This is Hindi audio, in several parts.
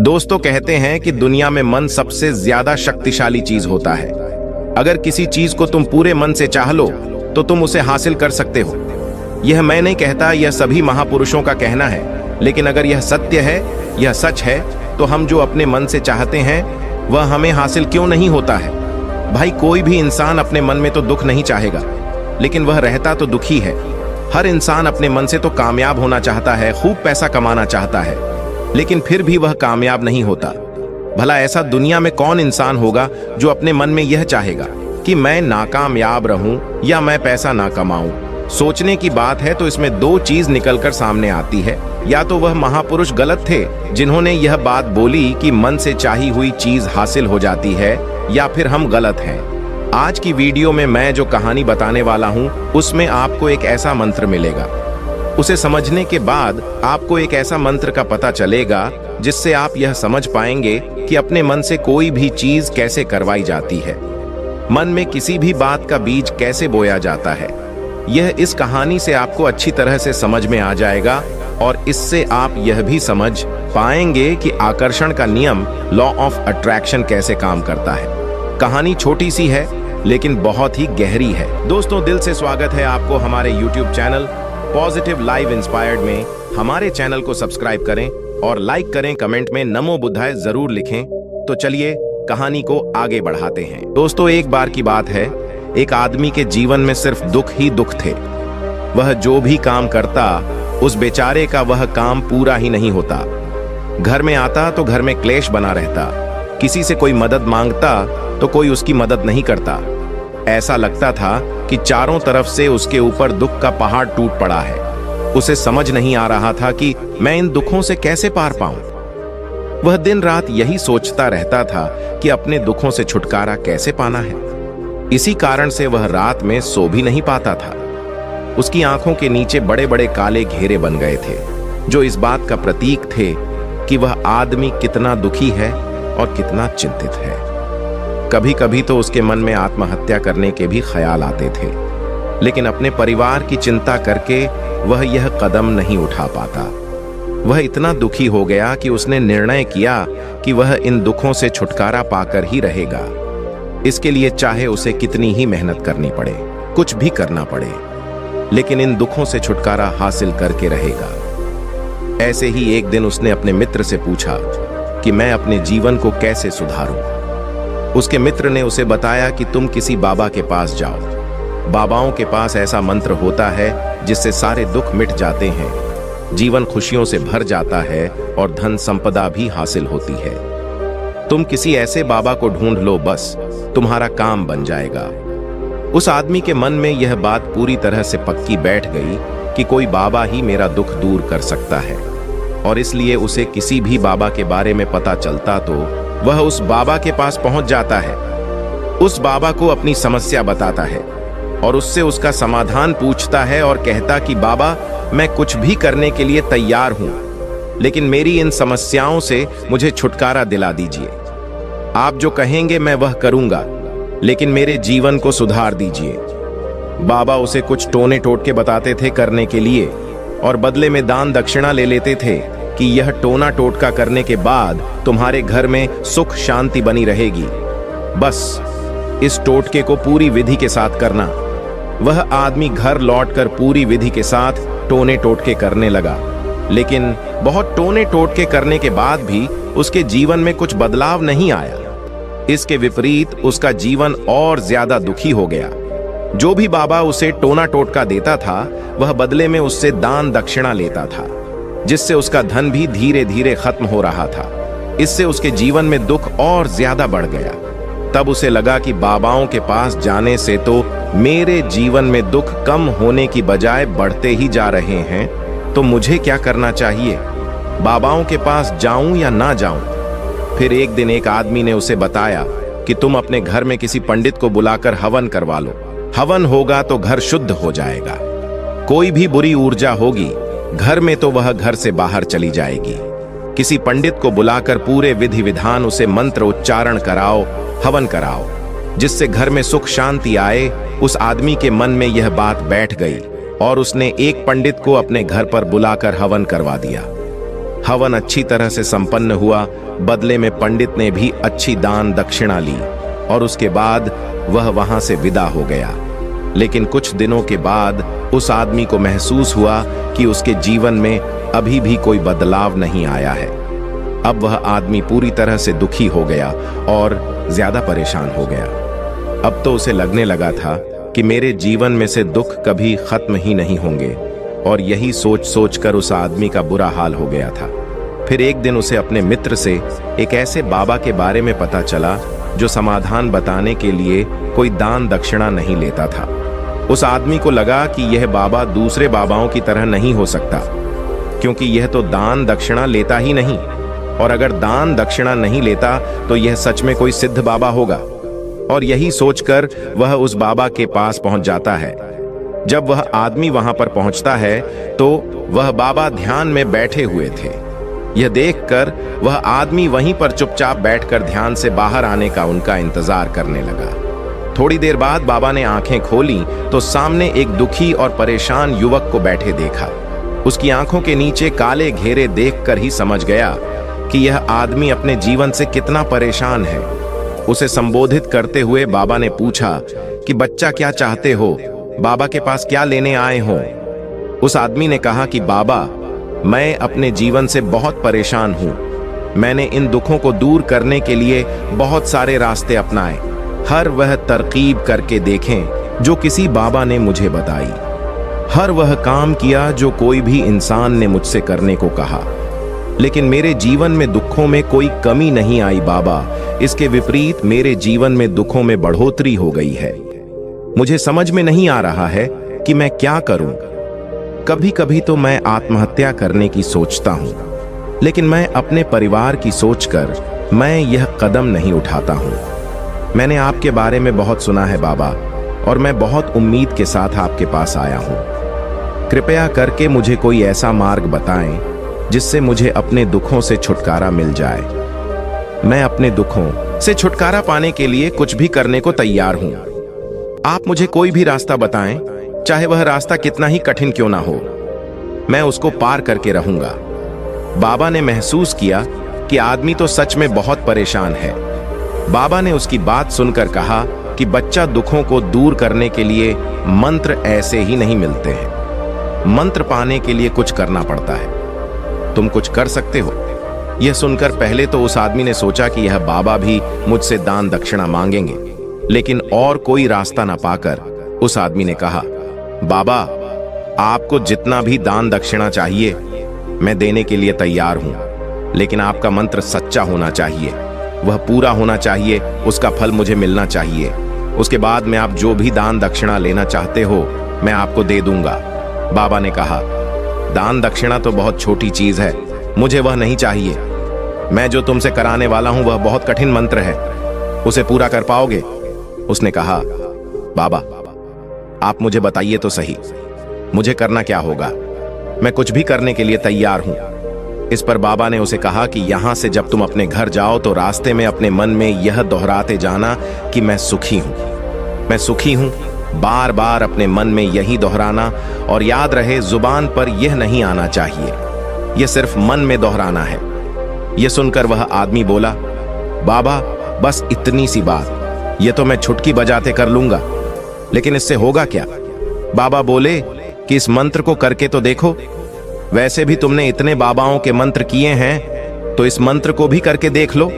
दोस्तों कहते हैं कि दुनिया में मन सबसे ज्यादा शक्तिशाली चीज होता है। अगर किसी चीज को तुम पूरे मन से चाह लो तो तुम उसे हासिल कर सकते हो। यह मैं नहीं कहता, यह सभी महापुरुषों का कहना है। लेकिन अगर यह सत्य है, यह सच है, तो हम जो अपने मन से चाहते हैं वह हमें हासिल क्यों नहीं होता है? भाई, कोई भी इंसान अपने मन में तो दुख नहीं चाहेगा, लेकिन वह रहता तो दुखी है। हर इंसान अपने मन से तो कामयाब होना चाहता है, खूब पैसा कमाना चाहता है, लेकिन फिर भी वह कामयाब नहीं होता। भला ऐसा दुनिया में कौन इंसान होगा जो अपने मन में यह चाहेगा कि मैं नाकामयाब रहूं या मैं पैसा ना कमाऊं? सोचने की बात है तो इसमें दो चीज निकलकर सामने आती है। या तो वह महापुरुष गलत थे जिन्होंने यह बात बोली कि मन से चाही हुई चीज हासिल हो जाती है, या फिर हम गलत हैं। आज की वीडियो में मैं जो कहानी बताने वाला हूं उसमें आपको एक ऐसा मंत्र मिलेगा। उसे समझने के बाद आपको एक ऐसा मंत्र का पता चलेगा जिससे आप यह समझ पाएंगे कि अपने मन से कोई भी चीज कैसे करवाई जाती है, मन में किसी भी बात का बीज कैसे बोया जाता है। यह इस कहानी से आपको अच्छी तरह से समझ में आ जाएगा और इससे आप यह भी समझ पाएंगे कि आकर्षण का नियम, लॉ ऑफ अट्रैक्शन, कैसे काम करता है। कहानी छोटी सी है लेकिन बहुत ही गहरी है। दोस्तों, दिल से स्वागत है आपको हमारे YouTube channel positive live inspired में। हमारे चैनल को सब्सक्राइब करें और लाइक करें, कमेंट में नमो बुद्धाय जरूर लिखें। तो चलिए कहानी को आगे बढ़ाते हैं। दोस्तों, एक बार की बात है, एक आदमी के जीवन में सिर्फ दुख ही दुख थे। वह जो भी काम करता उस बेचारे का वह काम पूरा ही नहीं होता। घर में आता तो घर में क्लेश बना रहता, किसी से कोई मदद मांगता तो कोई उसकी मदद नहीं करता। ऐसा लगता था कि चारों तरफ से उसके ऊपर दुख का पहाड़ टूट पड़ा है। उसे समझ नहीं आ रहा था कि मैं इन दुखों से कैसे पार पाऊं। वह दिन रात यही सोचता रहता था कि अपने दुखों से छुटकारा कैसे पाना है। इसी कारण से वह रात में सो भी नहीं पाता था। उसकी आंखों के नीचे बड़े बड़े काले घेरे बन गए थे, जो इस बात का प्रतीक थे कि वह आदमी कितना दुखी है और कितना चिंतित है। कभी कभी तो उसके मन में आत्महत्या करने के भी ख्याल आते थे, लेकिन अपने परिवार की चिंता करके वह यह कदम नहीं उठा पाता। वह इतना दुखी हो गया कि उसने निर्णय किया कि वह इन दुखों से छुटकारा पाकर ही रहेगा। इसके लिए चाहे उसे कितनी ही मेहनत करनी पड़े, कुछ भी करना पड़े, लेकिन इन दुखों से छुटकारा हासिल करके रहेगा। ऐसे ही एक दिन उसने अपने मित्र से पूछा कि मैं अपने जीवन को कैसे सुधारूं। उसके मित्र ने उसे बताया कि तुम किसी बाबा के पास जाओ। बाबाओं के पास ऐसा मंत्र होता है जिससे सारे दुख मिट जाते हैं, जीवन खुशियों से भर जाता है और धन संपदा भी हासिल होती है। तुम किसी ऐसे बाबा को ढूंढ लो, बस तुम्हारा काम बन जाएगा। उस आदमी के मन में यह बात पूरी तरह से पक्की बैठ गई कि कोई बाबा ही मेरा दुख दूर कर सकता है, और इसलिए उसे किसी भी बाबा के बारे में पता चलता तो वह उस बाबा के पास पहुंच जाता है। उस बाबा को अपनी समस्या बताता है और उससे उसका समाधान पूछता है और कहता कि बाबा, मैं कुछ भी करने के लिए तैयार हूं, लेकिन मेरी इन समस्याओं से मुझे छुटकारा दिला दीजिए। आप जो कहेंगे मैं वह करूंगा, लेकिन मेरे जीवन को सुधार दीजिए। बाबा उसे कुछ टोने टोटके बताते थे करने के लिए, और बदले में दान दक्षिणा ले लेते थे कि यह टोना टोटका करने के बाद तुम्हारे घर में सुख शांति बनी रहेगी। बस इस टोटके को पूरी विधि के साथ करना। वह आदमी घर लौटकर पूरी विधि के साथ टोने टोटके करने लगा, लेकिन बहुत टोने टोटके करने के बाद भी उसके जीवन में कुछ बदलाव नहीं आया। इसके विपरीत उसका जीवन और ज्यादा दुखी हो गया। जो भी बाबा उसे टोना टोटका देता था वह बदले में उससे दान दक्षिणा लेता था, जिससे उसका धन भी धीरे धीरे खत्म हो रहा था। इससे उसके जीवन में दुख और ज्यादा बढ़ गया। तब उसे लगा कि बाबाओं के पास जाने से तो मेरे जीवन में दुख कम होने की बजाय बढ़ते ही जा रहे हैं, तो मुझे क्या करना चाहिए? बाबाओं के पास जाऊं या ना जाऊं? फिर एक दिन एक आदमी ने उसे बताया कि तुम अपने घर में किसी पंडित को बुलाकर हवन करवा लो। हवन होगा तो घर शुद्ध हो जाएगा। कोई भी बुरी ऊर्जा होगी घर में तो वह घर से बाहर चली जाएगी। किसी पंडित को बुलाकर पूरे विधि विधान उसे मंत्र उच्चारण कराओ, हवन कराओ, जिससे घर में सुख शांति आए। उस आदमी के मन में यह बात बैठ गई और उसने एक पंडित को अपने घर पर बुलाकर हवन करवा दिया। हवन अच्छी तरह से संपन्न हुआ। बदले में पंडित ने भी अच्छी दान दक्षिणा ली और उसके बाद वह वहां से विदा हो गया। लेकिन कुछ दिनों के बाद उस आदमी को महसूस हुआ कि उसके जीवन में अभी भी कोई बदलाव नहीं आया है। अब वह आदमी पूरी तरह से दुखी हो गया और ज्यादा परेशान हो गया। अब तो उसे लगने लगा था कि मेरे जीवन में से दुख कभी खत्म ही नहीं होंगे, और यही सोच सोच कर उस आदमी का बुरा हाल हो गया था। फिर एक दिन उसे अपने मित्र से एक ऐसे बाबा के बारे में पता चला जो समाधान बताने के लिए कोई दान दक्षिणा नहीं लेता था। उस आदमी को लगा कि यह बाबा दूसरे बाबाओं की तरह नहीं हो सकता, क्योंकि यह तो दान दक्षिणा लेता ही नहीं, और अगर दान दक्षिणा नहीं लेता तो यह सच में कोई सिद्ध बाबा होगा। और यही सोचकर वह उस बाबा के पास पहुंच जाता है। जब वह आदमी वहां पर पहुंचता है तो वह बाबा ध्यान में बैठे हुए थे। यह देखकर वह आदमी वहीं पर चुपचाप बैठकर ध्यान से बाहर आने का उनका इंतजार करने लगा। थोड़ी देर बाद बाबा ने आंखें खोली तो सामने एक दुखी और परेशान युवक को बैठे देखा। उसकी आंखों के नीचे काले घेरे देखकर ही समझ गया कि यह आदमी अपने जीवन से कितना परेशान है। उसे संबोधित करते हुए बाबा ने पूछा कि बच्चा क्या चाहते हो, बाबा के पास क्या लेने आए हो? उस आदमी ने कहा कि बाबा, मैं अपने जीवन से बहुत परेशान हूं। मैंने इन दुखों को दूर करने के लिए बहुत सारे रास्ते अपनाए, हर वह तरकीब करके देखें जो किसी बाबा ने मुझे बताई, हर वह काम किया जो कोई भी इंसान ने मुझसे करने को कहा, लेकिन मेरे जीवन में दुखों में कोई कमी नहीं आई बाबा। इसके विपरीत मेरे जीवन में दुखों में बढ़ोतरी हो गई है। मुझे समझ में नहीं आ रहा है कि मैं क्या करूं। कभी कभी तो मैं आत्महत्या करने की सोचता हूं, लेकिन मैं अपने परिवार की सोचकर मैं यह कदम नहीं उठाता हूं। मैंने आपके बारे में बहुत सुना है बाबा, और मैं बहुत उम्मीद के साथ आपके पास आया हूं। कृपया करके मुझे कोई ऐसा मार्ग बताएं जिससे मुझे अपने दुखों से छुटकारा मिल जाए। मैं अपने दुखों से छुटकारा पाने के लिए कुछ भी करने को तैयार हूं। आप मुझे कोई भी रास्ता बताएं, चाहे वह रास्ता कितना ही कठिन क्यों ना हो, मैं उसको पार करके रहूंगा। बाबा ने महसूस किया कि आदमी तो सच में बहुत परेशान है। बाबा ने उसकी बात सुनकर कहा कि बच्चा, दुखों को दूर करने के लिए मंत्र ऐसे ही नहीं मिलते हैं। मंत्र पाने के लिए कुछ करना पड़ता है। तुम कुछ कर सकते हो। यह सुनकर पहले तो उस आदमी ने सोचा कि यह बाबा भी मुझसे दान दक्षिणा मांगेंगे, लेकिन और कोई रास्ता ना पाकर उस आदमी ने कहा, बाबा, आपको जितना भी दान दक्षिणा चाहिए मैं देने के लिए तैयार हूं, लेकिन आपका मंत्र सच्चा होना चाहिए, वह पूरा होना चाहिए, उसका फल मुझे मिलना चाहिए। उसके बाद में आप जो भी दान दक्षिणा लेना चाहते हो मैं आपको दे दूंगा। बाबा ने कहा, दान दक्षिणा तो बहुत छोटी चीज है, मुझे वह नहीं चाहिए। मैं जो तुमसे कराने वाला हूं वह बहुत कठिन मंत्र है, उसे पूरा कर पाओगे? उसने कहा, बाबा, आप मुझे बताइए तो सही, मुझे करना क्या होगा? मैं कुछ भी करने के लिए तैयार हूं। इस पर बाबा ने उसे कहा कि यहां से जब तुम अपने घर जाओ तो रास्ते में अपने मन में यह दोहराते जाना कि मैं सुखी हूं, मैं सुखी हूं। बार बार अपने मन में यही दोहराना, और याद रहे जुबान पर यह नहीं आना चाहिए, यह सिर्फ मन में दोहराना है। यह सुनकर वह आदमी बोला, बाबा, बस इतनी सी बात, यह तो मैं छुटकी बजाते कर लूंगा, लेकिन इससे होगा क्या? बाबा बोले कि इस मंत्र को करके तो देखो। वैसे भी तुमने इतने बाबाओं के मंत्र किए हैं, तो इस मंत्र को भी करके देख लो।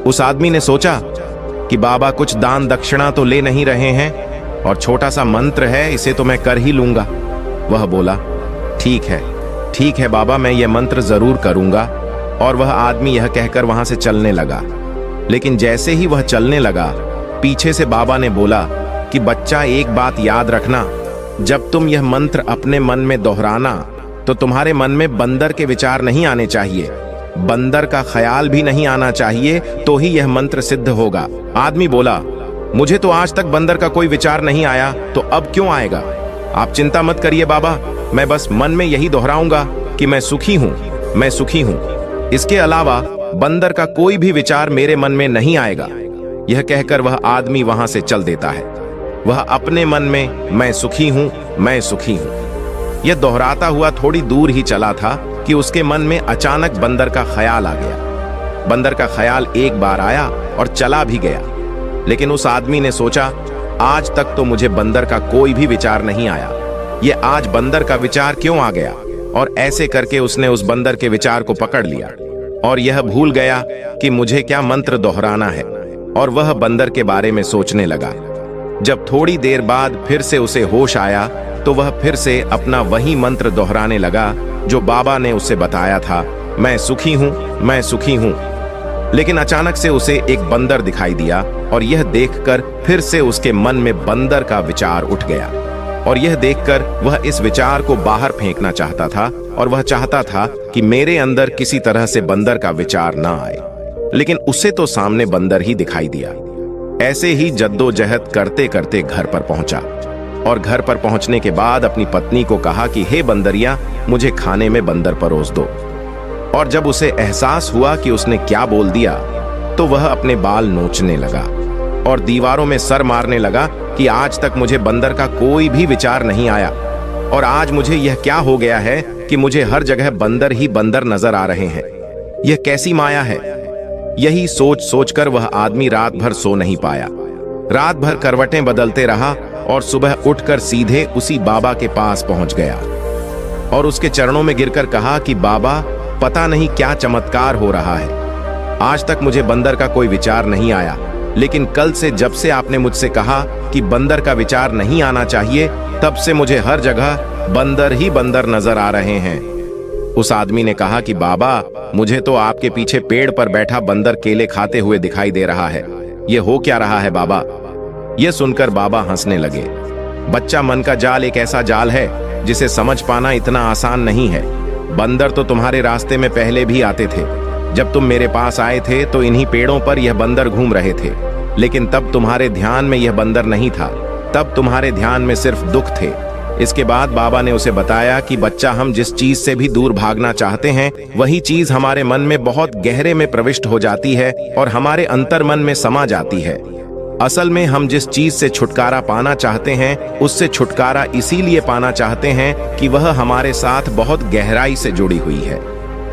उस आदमी ने सोचा कि बाबा कुछ दान दक्षिणा तो ले नहीं रहे हैं, और छोटा सा मंत्र है, इसे तो मैं कर ही लूंगा। वह बोला, ठीक है बाबा, मैं यह मंत्र जरूर करूंगा। और वह आदमी यह कहकर वहां से चलने लगा। लेकिन जैसे ही वह चलने लगा, पीछे से बाबा ने बोला कि बच्चा, एक बात याद रखना, जब तुम यह मंत्र अपने मन में दोहराना तो तुम्हारे मन में बंदर के विचार नहीं आने चाहिए, बंदर का ख्याल भी नहीं आना चाहिए, तो ही यह मंत्र सिद्ध होगा। आदमी बोला, मुझे तो आज तक बंदर का कोई विचार नहीं आया, तो अब क्यों आएगा? आप चिंता मत करिए बाबा, मैं बस मन में यही दोहराऊंगा कि मैं सुखी हूं, मैं सुखी हूं। इसके अलावा बंदर का कोई भी विचार मेरे मन में नहीं आएगा। यह कहकर वह आदमी वहां से चल देता है। वह अपने मन में मैं सुखी हूं, मैं सुखी हूं, यह दोहराता हुआ थोड़ी दूर ही चला था कि उसके मन में अचानक बंदर का ख्याल आ गया। बंदर का ख्याल एक बार आया और चला भी गया, लेकिन उस आदमी ने सोचा, आज तक तो मुझे बंदर का कोई भी विचार नहीं आया, ये आज बंदर का विचार क्यों आ गया। और ऐसे करके उसने उस बंदर के विचार को पकड़ लिया और यह भूल गया कि मुझे क्या मंत्र दोहराना है, और वह बंदर के बारे में सोचने लगा। जब थोड़ी देर बाद फिर से उसे होश आया तो वह फिर से अपना वही मंत्र दोहराने लगा जो बाबा ने उसे बताया था, मैं सुखी हूं, मैं सुखी हूं। लेकिन अचानक से उसे एक बंदर दिखाई दिया और यह देखकर फिर से उसके मन में बंदर का विचार उठ गया, और यह देखकर वह इस विचार को बाहर फेंकना चाहता था, और वह चाहता था कि मेरे अंदर किसी तरह से बंदर का विचार ना आए। लेकिन उसे तो सामने बंदर ही दिखाई दिया। ऐसे ही जद्दोजहद करते करते घर पर पहुंचा, और घर पर पहुंचने के बाद अपनी पत्नी को कहा कि हे बंदरिया, मुझे खाने में बंदर परोस दो। और जब उसे एहसास हुआ कि उसने क्या बोल दिया तो वह अपने बाल नोचने लगा और दीवारों में सर मारने लगा कि आज तक मुझे बंदर का कोई भी विचार नहीं आया, और आज मुझे यह क्या हो गया है कि मुझे हर जगह बंदर ही बंदर नजर आ रहे हैं। यह कैसी माया है। यही सोच सोचकर वह आदमी रात भर सो नहीं पाया। रात भर करवटें बदलते रहा और सुबह उठकर सीधे उसी बाबा के पास पहुंच गया और उसके चरणों में गिरकर कहा कि बाबा, पता नहीं क्या चमत्कार हो रहा है। आज तक मुझे बंदर का कोई विचार नहीं आया, लेकिन कल से जब से आपने मुझसे कहा कि बंदर का विचार नहीं आना चाहिए, तब से मुझे हर जगह बंदर ही बंदर नजर आ रहे हैं। उस आदमी ने कहा कि बाबा, मुझे तो आपके पीछे पेड़ पर बैठा बंदर केले खाते हुए दिखाई दे रहा है। ये हो क्या रहा है बाबा? यह सुनकर बाबा हंसने लगे। बच्चा, मन का जाल एक ऐसा जाल है जिसे समझ पाना इतना आसान नहीं है। बंदर तो तुम्हारे रास्ते में पहले भी आते थे। जब तुम मेरे पास आए थे तो इन्हीं पेड़ों पर यह बंदर घूम रहे थे, लेकिन तब तुम्हारे ध्यान में यह बंदर नहीं था। तब तुम्हारे ध्यान में सिर्फ दुख थे। इसके बाद बाबा ने उसे बताया कि बच्चा, हम जिस चीज से भी दूर भागना चाहते हैं, वही चीज हमारे मन में बहुत गहरे में प्रविष्ट हो जाती है और हमारे अंतर मन में समा जाती है। असल में हम जिस चीज से छुटकारा पाना चाहते हैं, उससे छुटकारा इसीलिए पाना चाहते हैं कि वह हमारे साथ बहुत गहराई से जुड़ी हुई है,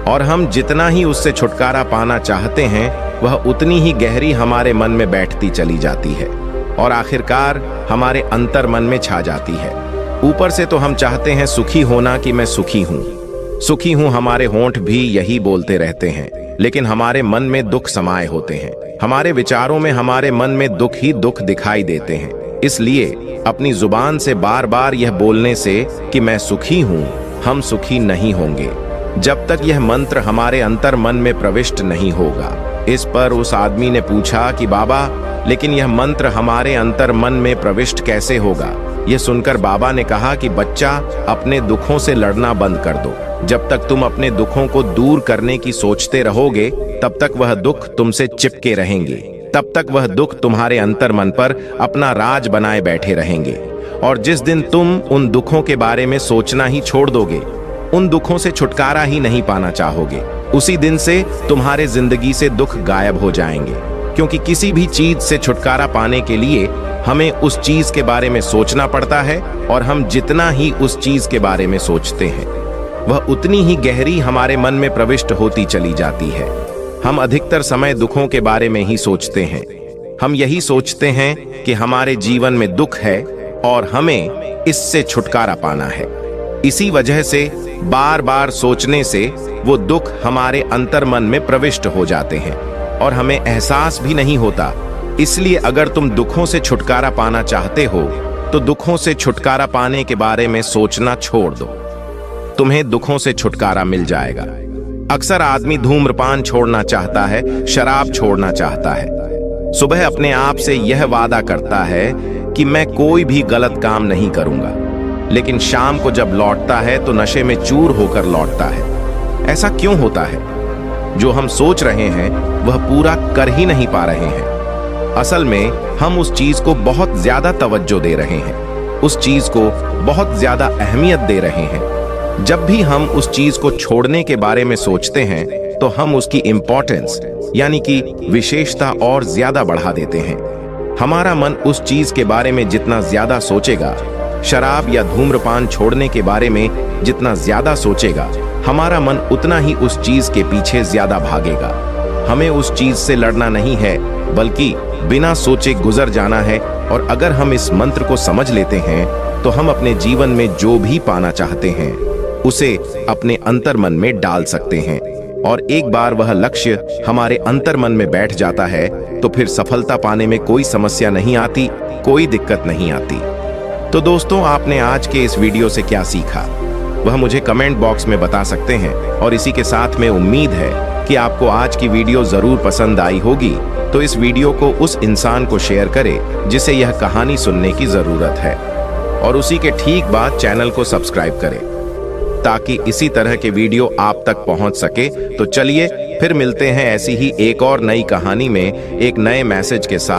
और हम जितना ही उससे छुटकारा पाना चाहते हैं, वह उतनी ही गहरी हमारे मन में बैठती चली जाती है और आखिरकार हमारे अंतर मन में छा जाती है। ऊपर से तो हम चाहते हैं सुखी होना कि मैं सुखी हूं, सुखी हूं, हमारे होंठ भी यही बोलते रहते हैं, लेकिन हमारे मन में दुख समाये होते हैं। हमारे विचारों में हमारे मन में दुख ही दुख दिखाई देते हैं। इसलिए अपनी जुबान से बार बार यह बोलने से कि मैं सुखी हूं, हम सुखी नहीं होंगे जब तक यह मंत्र हमारे अंतर मन में प्रविष्ट नहीं होगा। इस पर उस आदमी ने पूछा कि बाबा, लेकिन यह मंत्र हमारे अंतर मन में प्रविष्ट कैसे होगा? यह सुनकर बाबा ने कहा कि बच्चा, अपने दुखों से लड़ना बंद कर दो। जब तक तुम अपने दुखों को दूर करने की सोचते रहोगे, तब तक वह दुख तुमसे चिपके रहेंगे। तब तक वह दुख तुम्हारे अंतर मन पर अपना राज बनाए बैठे रहेंगे, और जिस दिन तुम उन दुखों के बारे में सोचना ही छोड़ दोगे, उन दुखों से छुटकारा ही नहीं पाना चाहोगे, उसी दिन से तुम्हारे जिंदगी से दुख गायब हो जाएंगे। क्योंकि किसी भी चीज से छुटकारा पाने के लिए हमें उस चीज के बारे में सोचना पड़ता है, और हम जितना ही उस चीज के बारे में सोचते हैं, वह उतनी ही गहरी हमारे मन में प्रविष्ट होती चली जाती है। हम अधिकतर समय दुखों के बारे में ही सोचते हैं। हम यही सोचते हैं कि हमारे जीवन में दुख है और हमें इससे छुटकारा पाना है। इसी वजह से बार बार सोचने से वो दुख हमारे अंतर मन में प्रविष्ट हो जाते हैं और हमें एहसास भी नहीं होता। इसलिए अगर तुम दुखों से छुटकारा पाना चाहते हो, तो दुखों से छुटकारा पाने के बारे में सोचना छोड़ दो। तुम्हें दुखों से छुटकारा मिल जाएगा। अक्सर आदमी धूम्रपान छोड़ना चाहता है, शराब छोड़ना चाहता है। सुबह अपने आप से यह वादा करता है कि मैं कोई भी गलत काम नहीं करूंगा, लेकिन शाम को जब लौटता है तो नशे में चूर होकर लौटता है। ऐसा क्यों होता है? जो हम सोच रहे हैं वह पूरा कर ही नहीं पा रहे हैं। असल में हम उस चीज को बहुत ज्यादा तवज्जो दे रहे हैं, उस चीज को बहुत ज्यादा अहमियत दे रहे हैं। जब भी हम उस चीज को छोड़ने के बारे में सोचते हैं, तो हम उसकी इंपॉर्टेंस यानी कि विशेषता और ज्यादा बढ़ा देते हैं। हमारा मन उस चीज के बारे में जितना ज्यादा सोचेगा, शराब या धूम्रपान छोड़ने के बारे में जितना ज्यादा सोचेगा, हमारा मन उतना ही उस चीज के पीछे ज्यादा भागेगा। हमें उस चीज से लड़ना नहीं है, बल्कि बिना सोचे गुजर जाना है। और अगर हम इस मंत्र को समझ लेते हैं तो हम अपने जीवन में जो भी पाना चाहते हैं उसे अपने अंतर्मन में डाल सकते हैं। और एक बार वह लक्ष्य हमारे अंतर्मन में बैठ जाता है तो फिर सफलता पाने में कोई समस्या नहीं आती, कोई दिक्कत नहीं आती। तो दोस्तों, आपने आज के इस वीडियो से क्या सीखा वह मुझे कमेंट बॉक्स में बता सकते हैं। और इसी के साथ में उम्मीद है कि आपको आज की वीडियो जरूर पसंद आई होगी। तो इस वीडियो को उस इंसान को शेयर करें जिसे यह कहानी सुनने की जरूरत है, और उसी के ठीक बाद चैनल को सब्सक्राइब करें ताकि इसी तरह के वीडियो आप तक पहुंच सके। तो चलिए फिर मिलते हैं ऐसी ही एक और नई कहानी में एक नए मैसेज के साथ।